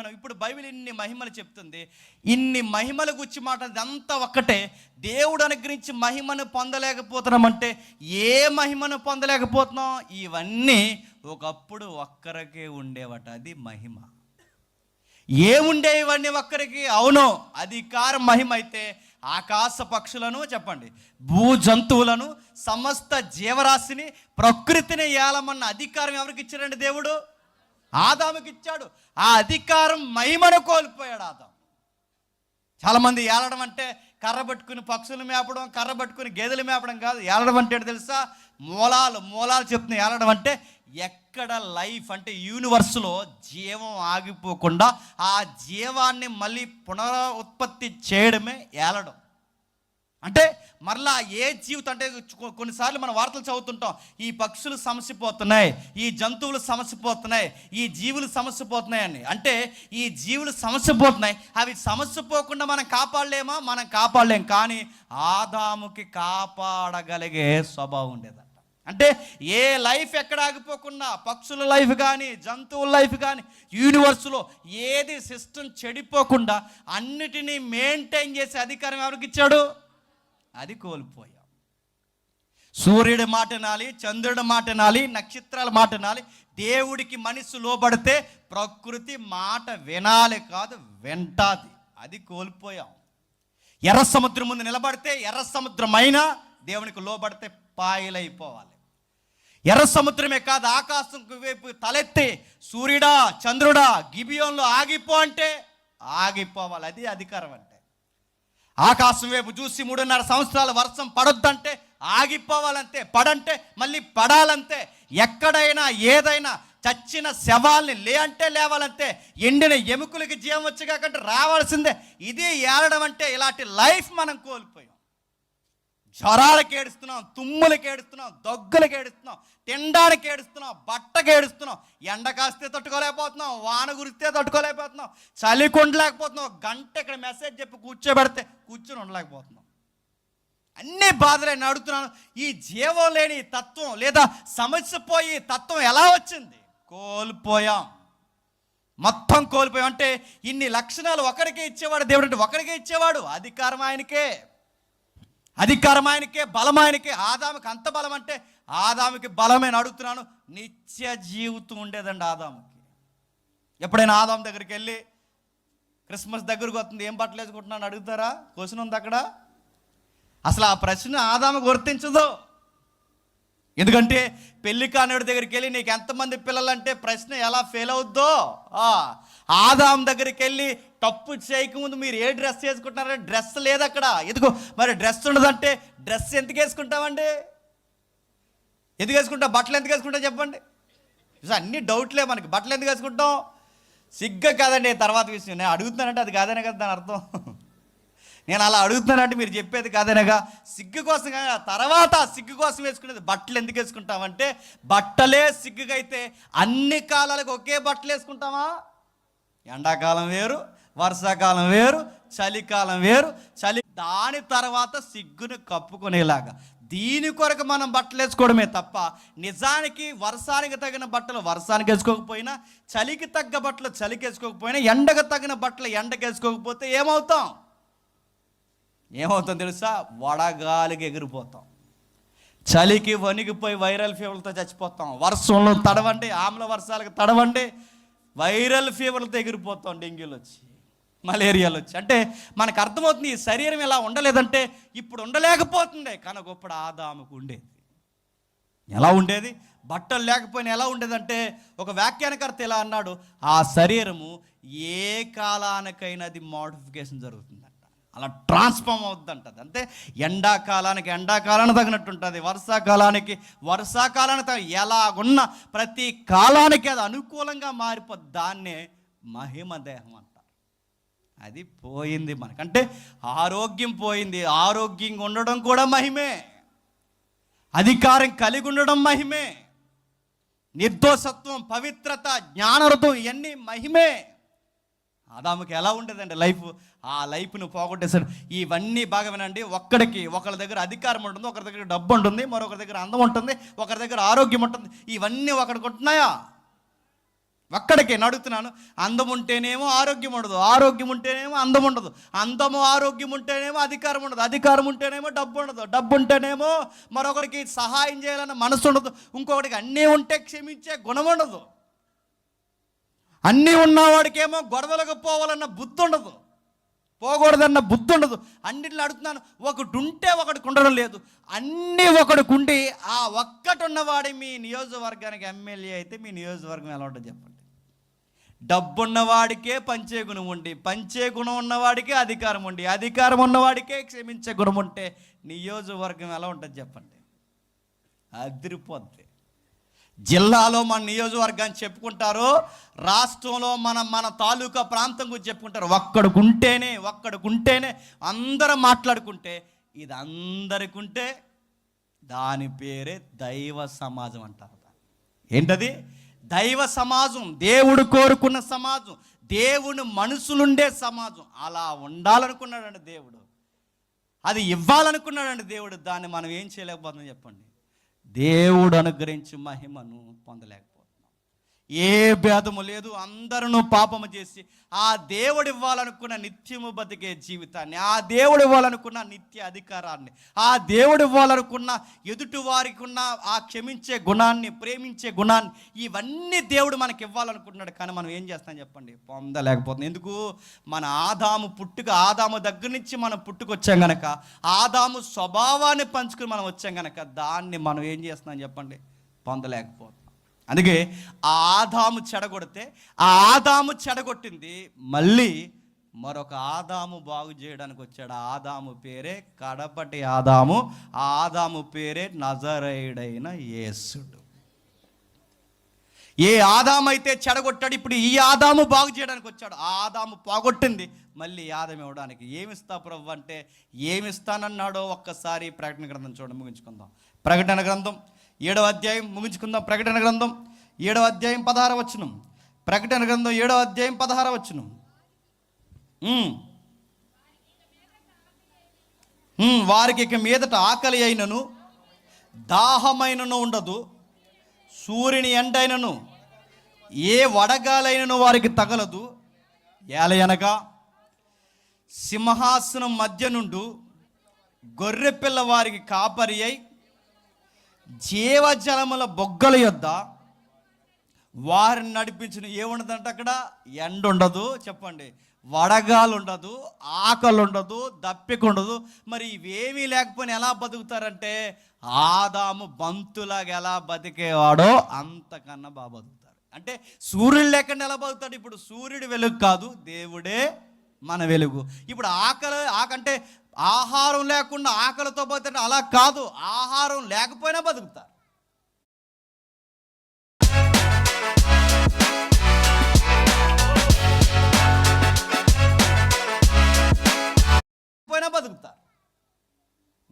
మహిమను. ఇప్పుడు బైబిల్ ఇన్ని మహిమలు చెప్తుంది, ఇన్ని మహిమల గురించి మాట అంతా ఒక్కటే. దేవుడు అనుగ్రహించి మహిమను పొందలేకపోతున్నామంటే ఏ మహిమను పొందలేకపోతున్నాం? ఇవన్నీ ఒకప్పుడు ఒక్కరికే ఉండేవట, అది మహిమ. ఏముండే ఇవన్నీ ఒక్కరికి? అవును, అధికారం మహిమ అయితే ఆకాశ పక్షులను చెప్పండి, భూ జంతువులను, సమస్త జీవరాశిని, ప్రకృతిని ఏలమన్న అధికారం ఎవరికి ఇచ్చాడండి? దేవుడు ఆదాముకి ఇచ్చాడు. ఆ అధికారం మహిమను కోల్పోయాడు ఆదాము. చాలామంది ఏలడం అంటే కర్ర పట్టుకుని పక్షులు మేపడం, కర్ర పట్టుకుని గేదెలు మేపడం కాదు. ఏలడం అంటే తెలుసా? మూలాలు చెప్తున్నాయి. ఏలడం అంటే ఎక్కడ లైఫ్ అంటే యూనివర్స్లో జీవం ఆగిపోకుండా ఆ జీవాన్ని మళ్ళీ పునరుత్పత్తి చేయడమే ఏలడం. అంటే మరలా ఏ జీవితం అంటే కొన్నిసార్లు మనం వార్తలు చదువుతుంటాం, ఈ పక్షులు సమసిపోతున్నాయి, ఈ జంతువులు సమసిపోతున్నాయి, ఈ జీవులు సమసిపోతున్నాయి అని. అంటే ఈ జీవులు సమసిపోతున్నాయి, అవి సమసిపోకుండా మనం కాపాడలేమా? మనం కాపాడలేం. కానీ ఆదాముకి కాపాడగలిగే స్వభావం ఉండేది. అంటే ఏ లైఫ్ ఎక్కడ ఆగిపోకుండా, పక్షుల లైఫ్ కానీ, జంతువుల లైఫ్ కానీ, యూనివర్స్లో ఏది సిస్టమ్ చెడిపోకుండా అన్నిటినీ మెయింటైన్ చేసే అధికారం ఎవరికి ఇచ్చాడు? అది కోల్పోయాం. సూర్యుడి మాట వినాలి, చంద్రుడి మాట వినాలి, నక్షత్రాల మాట వినాలి. దేవుడికి మనిషి లోబడితే ప్రకృతి మాట వినాలి కాదు, వింటాది. అది కోల్పోయాం. ఎర్ర సముద్రం ముందు నిలబడితే ఎర్ర సముద్రమైనా దేవునికి లోబడితే పాయలైపోవాలి. ఎర్ర సముద్రమే కాదు, ఆకాశం వైపు తలెత్తి సూర్యుడా చంద్రుడా గిబియోన్లో ఆగిపో అంటే ఆగిపోవాలి. అది అధికారం అంటే. ఆకాశం వైపు చూసి 3.5 సంవత్సరాల వర్షం పడొద్దంటే ఆగిపోవాలంతే, పడంటే మళ్ళీ పడాలంతే. ఎక్కడైనా ఏదైనా చచ్చిన శవాల్ని అంటే లేవాలంతే, ఎండిన ఎముకలకి జీవం వచ్చి కాకంటే రావాల్సిందే. ఇది ఏడడం అంటే. ఇలాంటి లైఫ్ మనం కోల్పోయాం. జ్వరాలకు ఏడుస్తున్నాం, తుమ్ములకు ఏడుస్తున్నాం, దగ్గులకు ఏడుస్తున్నాం, తినడానికి ఏడుస్తున్నాం, బట్టకు ఏడుస్తున్నాం. ఎండ కాస్తే తట్టుకోలేకపోతున్నాం, వాన గురిస్తే తట్టుకోలేకపోతున్నాం, చలి కొండలేకపోతున్నాం. గంట ఇక్కడ మెసేజ్ చెప్పి కూర్చోబెడితే కూర్చొని ఉండలేకపోతున్నాం. అన్ని బాధలే అడుగుతున్నాను. ఈ జీవం లేని తత్వం లేదా సమస్య పోయి తత్వం ఎలా వచ్చింది? కోల్పోయాం, మొత్తం కోల్పోయాం. అంటే ఇన్ని లక్షణాలు ఒకరికే ఇచ్చేవాడు దేవుడు. అంటే ఒకరికే ఇచ్చేవాడు. అధికారం ఆయనకే, అధికారం ఆయనకే, బలం ఆయనకే. ఆదాముకి అంత బలం అంటే ఆదాముకి బలమేని అడుగుతున్నాను. నిత్య జీవితం ఉండేదండి ఆదాముకి. ఎప్పుడైనా ఆదాము దగ్గరికి వెళ్ళి క్రిస్మస్ దగ్గరకు వస్తుంది, ఏం బట్టలు వేసుకుంటున్నాను అడుగుతారా? క్వశ్చన్ ఉంది అక్కడ. అసలు ఆ ప్రశ్న ఆదాము గుర్తించదు. ఎందుకంటే పెళ్లి కానివాడి దగ్గరికి వెళ్ళి నీకు ఎంతమంది పిల్లలంటే ప్రశ్న ఎలా ఫెయిల్ అవుద్దో, ఆదాము దగ్గరికి వెళ్ళి తప్పు చేయకముందు మీరు ఏ డ్రెస్ వేసుకుంటున్నారంటే డ్రెస్ లేదు అక్కడ. ఎందుకు మరి డ్రెస్ ఉండదంటే డ్రెస్ ఎందుకు వేసుకుంటామండి? ఎందుకు వేసుకుంటాం? బట్టలు ఎందుకు వేసుకుంటాం చెప్పండి? అన్ని డౌట్లే మనకి. బట్టలు ఎందుకు వేసుకుంటాం? సిగ్గు కాదండి తర్వాత విషయం. నేను అడుగుతున్నానంటే అది కాదనే కదా దాని అర్థం. నేను అలా అడుగుతున్నానంటే మీరు చెప్పేది కాదనేగా. సిగ్గు కోసం కానీ తర్వాత సిగ్గు కోసం వేసుకునేది. బట్టలు ఎందుకు వేసుకుంటామంటే బట్టలే సిగ్గుకైతే అన్ని కాలాలకు ఒకే బట్టలు వేసుకుంటామా? ఎండాకాలం వేరు, వర్షాకాలం వేరు, చలికాలం వేరు. దాని తర్వాత సిగ్గును కప్పుకునేలాగా దీని కొరకు మనం బట్టలు వేసుకోవడమే తప్ప నిజానికి వర్షానికి తగిన బట్టలు వర్షానికి వేసుకోకపోయినా, చలికి తగ్గ బట్టలు చలికి వేసుకోకపోయినా, ఎండకు తగిన బట్టలు ఎండకు వేసుకోకపోతే ఏమవుతాం తెలుసా? వడగాలికి ఎగిరిపోతాం, చలికి వణిగిపోయి వైరల్ ఫీవర్లతో చచ్చిపోతాం. వర్షంలో తడవండి, ఆమ్ల వర్షాలకు తడవండి, వైరల్ ఫీవర్లతో ఎగిరిపోతాం, డెంగ్యూలు వచ్చి, మలేరియాలు వచ్చి. అంటే మనకు అర్థమవుతుంది ఈ శరీరం ఇలా ఉండలేదంటే ఇప్పుడు ఉండలేకపోతుంది. కానీ ఒకప్పుడు ఆదాముకు ఉండేది. ఎలా ఉండేది? బట్టలు లేకపోయినా ఎలా ఉండేదంటే ఒక వ్యాఖ్యానకర్త ఎలా అన్నాడు, ఆ శరీరము ఏ కాలానికైనా అది మోడిఫికేషన్ జరుగుతుందంట, అలా ట్రాన్స్ఫార్మ్ అవుతుందంటది. అంటే ఎండాకాలానికి తగినట్టు ఉంటుంది, వర్షాకాలానికి ఎలాగున్న ప్రతి కాలానికి అది అనుకూలంగా మారిపోద్ది. దాన్నే మహిమ దేహం అంటారు. అది పోయింది మనకంటే. ఆరోగ్యం పోయింది. ఆరోగ్యంగా ఉండడం కూడా మహిమే, అధికారం కలిగి ఉండడం మహిమే, నిర్దోషత్వం, పవిత్రత, జ్ఞానరథం ఇవన్నీ మహిమే. ఆదాముకి ఎలా ఉండేదండి లైఫ్? ఆ లైఫ్ను పోగొట్టేశాడు. ఇవన్నీ బాగా వినండి. ఒకరి దగ్గర అధికారం ఉంటుంది, ఒకరి దగ్గర డబ్బు ఉంటుంది, మరొకరి దగ్గర అందం ఉంటుంది, ఒకరి దగ్గర ఆరోగ్యం ఉంటుంది. ఇవన్నీ ఒకరికి ఉంటున్నాయా? ఒక్కడికే అడుగుతున్నాను. అందం ఉంటేనేమో ఆరోగ్యం ఉండదు, ఆరోగ్యం ఉంటేనేమో అందం ఉండదు, అందము ఆరోగ్యం ఉంటేనేమో అధికారం ఉండదు, అధికారం ఉంటేనేమో డబ్బు ఉండదు, డబ్బు ఉంటేనేమో మరొకరికి సహాయం చేయాలన్న మనసు ఉండదు, ఇంకొకటికి అన్నీ ఉంటే క్షమించే గుణం ఉండదు, అన్నీ ఉన్నవాడికేమో గొడవలకు పోవాలన్న బుద్ధి ఉండదు, పోకూడదన్న బుద్ధి ఉండదు. అన్నింటిని అడుగుతున్నాను. ఒకటి ఉంటే ఒకటికి ఉండడం లేదు, అన్నీ ఒకటికి ఉండి ఆ ఒక్కటి ఉన్నవాడి మీ నియోజకవర్గానికి ఎమ్మెల్యే అయితే మీ నియోజకవర్గం ఎలా ఉంటుంది చెప్పండి? డబ్బున్నవాడికే పంచే గుణం ఉండి, పంచే గుణం ఉన్నవాడికే అధికారం ఉండి, అధికారం ఉన్నవాడికే క్షమించే గుణం ఉంటే నియోజకవర్గం ఎలా ఉంటుంది చెప్పండి? అదిరిపోద్ది. జిల్లాలో మన నియోజకవర్గాన్ని చెప్పుకుంటారు, రాష్ట్రంలో మన తాలూకా ప్రాంతం గురించి చెప్పుకుంటారు. ఒక్కడికుంటేనే అందరూ మాట్లాడుకుంటే, ఇది అందరికి ఉంటే దాని పేరే దైవ సమాజం అంటారు. ఏంటది? దైవ సమాజం, దేవుడు కోరుకున్న సమాజం, దేవుని మనసులుండే సమాజం. అలా ఉండాలనుకున్నాడండి దేవుడు, అది ఇవ్వాలనుకున్నాడండి దేవుడు. దాన్ని మనం ఏం చేయలేకపోతున్నాం చెప్పండి? దేవుడు అనుగ్రహించి మహిమను పొందలేకపోతున్నాం. ఏ భేదము లేదు, అందరూ పాపము చేసి ఆ దేవుడు ఇవ్వాలనుకున్న నిత్యము బతికే జీవితాన్ని, ఆ దేవుడు ఇవ్వాలనుకున్న నిత్య అధికారాన్ని, ఆ దేవుడు ఇవ్వాలనుకున్న ఎదుటి వారికి ఉన్న ఆ క్షమించే గుణాన్ని, ప్రేమించే గుణాన్ని, ఇవన్నీ దేవుడు మనకి ఇవ్వాలనుకుంటున్నాడు. కానీ మనం ఏం చేస్తాం చెప్పండి? పొందలేకపోతున్నాం. ఎందుకు? మన ఆదాము దగ్గర నుంచి మనం పుట్టుకొచ్చాం గనక, ఆదాము స్వభావాన్ని పంచుకుని మనం వచ్చాం గనక, దాన్ని మనం ఏం చేస్తున్నాం చెప్పండి? పొందలేకపోతున్నాం. అందుకే ఆ ఆదాము చెడగొడితే, ఆ ఆదాము చెడగొట్టింది మళ్ళీ మరొక ఆదాము బాగు చేయడానికి వచ్చాడు. ఆ ఆదాము పేరే కడపటి ఆదాము, ఆ ఆదాము పేరే నజరేయుడైన యేసుడు. ఏ ఆదాము అయితే చెడగొట్టాడు, ఇప్పుడు ఈ ఆదాము బాగు చేయడానికి వచ్చాడు. ఆ ఆదాము పోగొట్టింది మళ్ళీ ఆదాము ఇవ్వడానికి. ఏమిస్తా ప్రభు అంటే, ఏమిస్తానన్నాడో ఒక్కసారి ప్రకటన గ్రంథం చూడండి, ముగించుకుందాం. ప్రకటన గ్రంథం 7వ అధ్యాయం ముగించుకుందాం. ప్రకటన గ్రంథం 7వ అధ్యాయం 16వ వచనం. ప్రకటన గ్రంథం 7వ అధ్యాయం 16వ వచనం. వారికి ఇక మీదట ఆకలి అయినను దాహమైనను ఉండదు, సూర్యుని ఎండైనను ఏ వడగాలైనను వారికి తగలదు. ఏలయనగా సింహాసనం మధ్య నుండి గొర్రెపిల్ల వారికి కాపరి అయి జీవజలముల బొగ్గల యొద్ద వారిని నడిపించిన. ఏముండదంటే అక్కడ? ఎండ ఉండదు, చెప్పండి, వడగాలు ఉండదు, ఆకలి ఉండదు, దప్పిక ఉండదు. మరి ఇవేమీ లేకపోయినా ఎలా బతుకుతారంటే, ఆదాము బంతులాగా ఎలా బతికేవాడో అంతకన్నా బాగా బతుకుతారు. అంటే సూర్యుడు లేకుండా ఎలా బతుకుతాడు? ఇప్పుడు సూర్యుడు వెలుగు కాదు, దేవుడే మన వెలుగు. ఇప్పుడు ఆకంటే ఆహారం లేకుండా ఆకలితో బతుకుతాడు, అలా కాదు, ఆహారం లేకపోయినా బతుకుతారు. బతుకుతారు.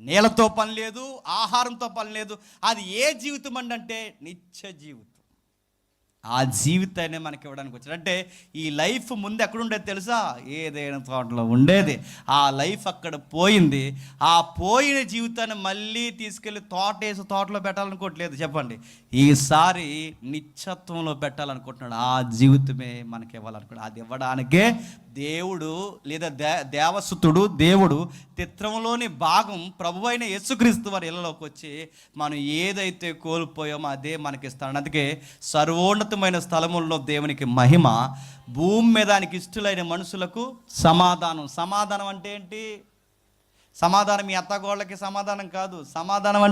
నీళ్ళతో పని లేదు, ఆహారంతో పని లేదు. అది ఏ జీవితం అంటే నిత్య జీవితం. ఆ జీవితాన్ని మనకి ఇవ్వడానికి వచ్చాడు. అంటే ఈ లైఫ్ ముందు ఎక్కడ ఉండేది తెలుసా? ఏదైనా తోటలో ఉండేది. ఆ లైఫ్ అక్కడ పోయింది. ఆ పోయిన జీవితాన్ని మళ్ళీ తీసుకెళ్ళి తోటలో పెట్టాలనుకోవట్లేదు. చెప్పండి, ఈసారి నిత్యత్వంలో పెట్టాలనుకుంటున్నాడు. ఆ జీవితమే మనకి ఇవ్వాలనుకున్నాడు. అది ఇవ్వడానికే దేవుడు లేదా దేవసుతుడు దేవుడు చిత్రంలోని భాగం ప్రభువైన యేసుక్రీస్తు వారి ఇళ్ళలోకి వచ్చి మనం ఏదైతే కోల్పోయామో అదే మనకిస్తాడు. అందుకే సర్వోన్నతమైన స్థలముల్లో దేవునికి మహిమ, భూమి మీద ఆయనకి ఇష్టలైన మనుషులకు సమాధానం. సమాధానం అంటే ఏంటి? సమాధానం మీ అత్తగోళ్ళకి సమాధానం కాదు. సమాధానం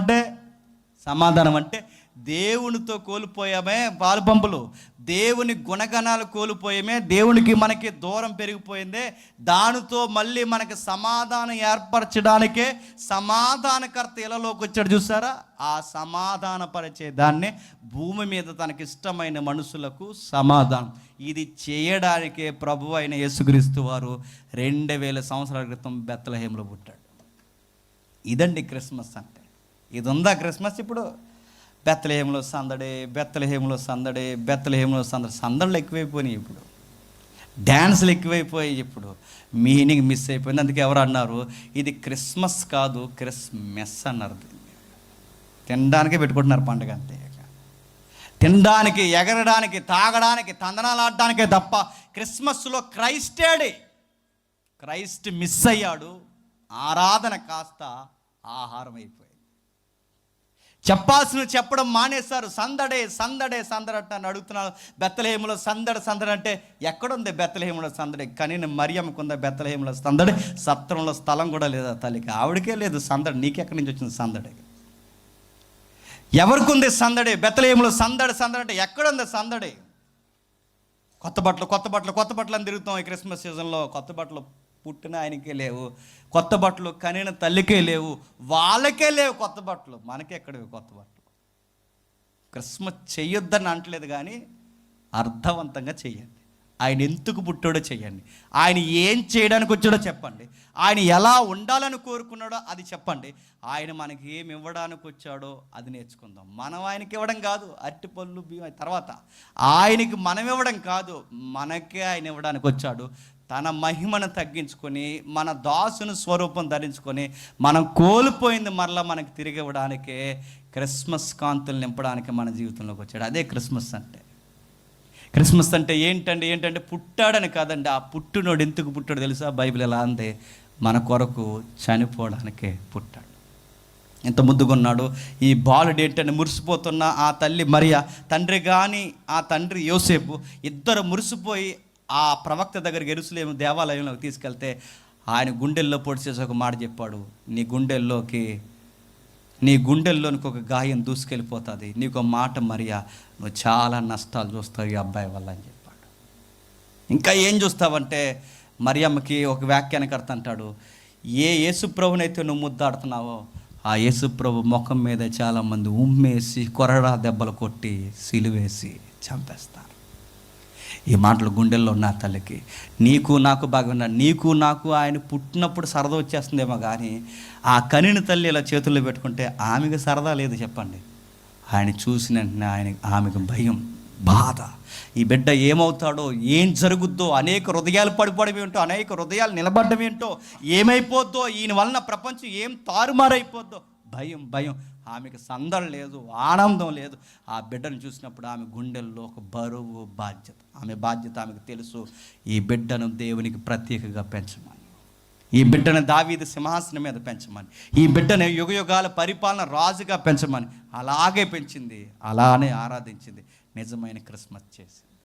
అంటే దేవునితో కోల్పోయామే పాలు పంపులు, దేవుని గుణగణాలు కోల్పోయామే, దేవునికి మనకి దూరం పెరిగిపోయిందే, దానితో మళ్ళీ మనకి సమాధానం ఏర్పరచడానికే సమాధానకర్త ఇళ్ళలోకి వచ్చాడు. చూసారా? ఆ సమాధానపరిచే దాన్నే భూమి మీద తనకిష్టమైన మనుషులకు సమాధానం. ఇది చేయడానికే ప్రభు అయిన యేసుక్రీస్తు వారు 2000 సంవత్సరాల క్రితం బెత్లెహేంలో పుట్టాడు. ఇదండి క్రిస్మస్ అంటే. ఇది ఉందా క్రిస్మస్? ఇప్పుడు బెత్లెహేంలో సందడి, సందళ్ళు ఎక్కువైపోయినాయి. ఇప్పుడు డ్యాన్సులు ఎక్కువైపోయాయి. ఇప్పుడు మీనింగ్ మిస్ అయిపోయింది. అందుకే ఎవరు అన్నారు, ఇది క్రిస్మస్ కాదు క్రిస్మస్ అన్నారు. తినడానికే పెట్టుకుంటున్నారు పండుగ, అంతే. తినడానికి, ఎగరడానికి, తాగడానికి, తందనాలు ఆడడానికే తప్ప క్రిస్మస్లో క్రైస్ట్ మిస్ అయ్యాడు. ఆరాధన కాస్త ఆహారం అయిపోయింది. చెప్పాల్సినవి చెప్పడం మానేశారు. సందడే సందడే సందడి అని అడుగుతున్నాను. బెత్లెహేములో సందడి అంటే ఎక్కడుంది బెత్లెహేములో సందడి? కానీ మరియమ్మకు ఉందా బెత్లెహేములో సందడి? సత్రంలో స్థలం కూడా లేదా తల్లికి? ఆవిడకే లేదు సందడి. నీకెక్కడి నుంచి వచ్చింది సందడి? ఎవరికి ఉంది సందడి? బెత్లెహేములో సందడి అంటే ఎక్కడుంది సందడి? కొత్త బట్టలు అని తిరుగుతాం ఈ క్రిస్మస్ సీజన్లో. కొత్త బట్టలు పుట్టిన ఆయనకే లేవు, కొత్త బట్టలు కనిన తల్లికే లేవు, వాళ్ళకే లేవు కొత్త బట్టలు. మనకే ఎక్కడివి కొత్త బట్టలు? క్రిస్మస్ చెయ్యొద్దని అంటలేదు, కానీ అర్థవంతంగా చెయ్యండి. ఆయన ఎందుకు పుట్టాడో చెయ్యండి. ఆయన ఏం చేయడానికి వచ్చాడో చెప్పండి. ఆయన ఎలా ఉండాలని కోరుకున్నాడో అది చెప్పండి. ఆయన మనకి ఏమి ఇవ్వడానికి వచ్చాడో అది నేర్చుకుందాం. మనం ఆయనకి ఇవ్వడం కాదు, అరటిపళ్ళు బియ్యం తర్వాత. ఆయనకి మనం ఇవ్వడం కాదు, మనకే ఆయన ఇవ్వడానికి వచ్చాడు. తన మహిమను తగ్గించుకొని, మన దాసుని స్వరూపం ధరించుకొని, మనం కోల్పోయింది మరలా మనకి తిరిగి ఇవ్వడానికే, క్రిస్మస్ కాంతులు నింపడానికి మన జీవితంలోకి వచ్చాడు. అదే క్రిస్మస్ అంటే. క్రిస్మస్ అంటే ఏంటంటే పుట్టాడని కాదండి. ఆ పుట్టినోడు ఎందుకు పుట్టాడు తెలుసా? బైబిల్ ఎలా అంది, మన కొరకు చనిపోవడానికే పుట్టాడు. ఎంత ముద్దుగా ఉన్నాడు ఈ బాలుడు. ఏంటంటే మురిసిపోతున్న ఆ తల్లి మరియ, తండ్రి కానీ ఆ తండ్రి యోసేపు ఇద్దరు మురిసిపోయి ఆ ప్రవక్త దగ్గరికి యెరూషలేము దేవాలయంలోకి తీసుకెళ్తే ఆయన గుండెల్లో పొడిచేసి ఒక మాట చెప్పాడు, నీ గుండెల్లోనికి ఒక గాయం దూసుకెళ్ళిపోతుంది, నీకు మాట మరియా, నువ్వు చాలా నష్టాలు చూస్తావు ఈ అబ్బాయి వల్ల అని చెప్పాడు. ఇంకా ఏం చూస్తావంటే, మరియమ్మకి ఒక వ్యాఖ్యానకర్త అంటాడు, ఏ యేసుప్రభునైతే నువ్వు ముద్దాడుతున్నావో ఆ యేసుప్రభు ముఖం మీద చాలామంది ఉమ్మేసి కొరడా దెబ్బలు కొట్టి సిలువేసి చంపేస్తారు. ఈ మాటలు గుండెల్లో ఉన్న తల్లికి, నీకు నాకు బాగా ఉన్నాడు. నీకు నాకు ఆయన పుట్టినప్పుడు సరదా వచ్చేస్తుందేమో, కానీ ఆ కనిన తల్లి ఇలా చేతుల్లో పెట్టుకుంటే ఆమెకు సరదా లేదు చెప్పండి. ఆయన చూసిన ఆమెకు భయం, బాధ, ఈ బిడ్డ ఏమవుతాడో, ఏం జరుగుద్దో, అనేక హృదయాలు పడిపోవడం ఏంటో, అనేక హృదయాలు నిలబడడం ఏంటో, ఏమైపోద్దో, ఈయన వలన ప్రపంచం ఏం తారుమారైపోద్దో, భయం. ఆమెకు సందడి లేదు, ఆనందం లేదు. ఆ బిడ్డను చూసినప్పుడు ఆమె గుండెల్లో ఒక బరువు, బాధ్యత. ఆమె బాధ్యత ఆమెకు తెలుసు. ఈ బిడ్డను దేవునికి ప్రత్యేకంగా పెంచమని, ఈ బిడ్డను దావీదు సింహాసనం మీద పెంచమని, ఈ బిడ్డను యుగయుగాల పరిపాలన రాజుగా పెంచమని. అలాగే పెంచింది, అలానే ఆరాధించింది, నిజమైన క్రిస్మస్ చేసింది.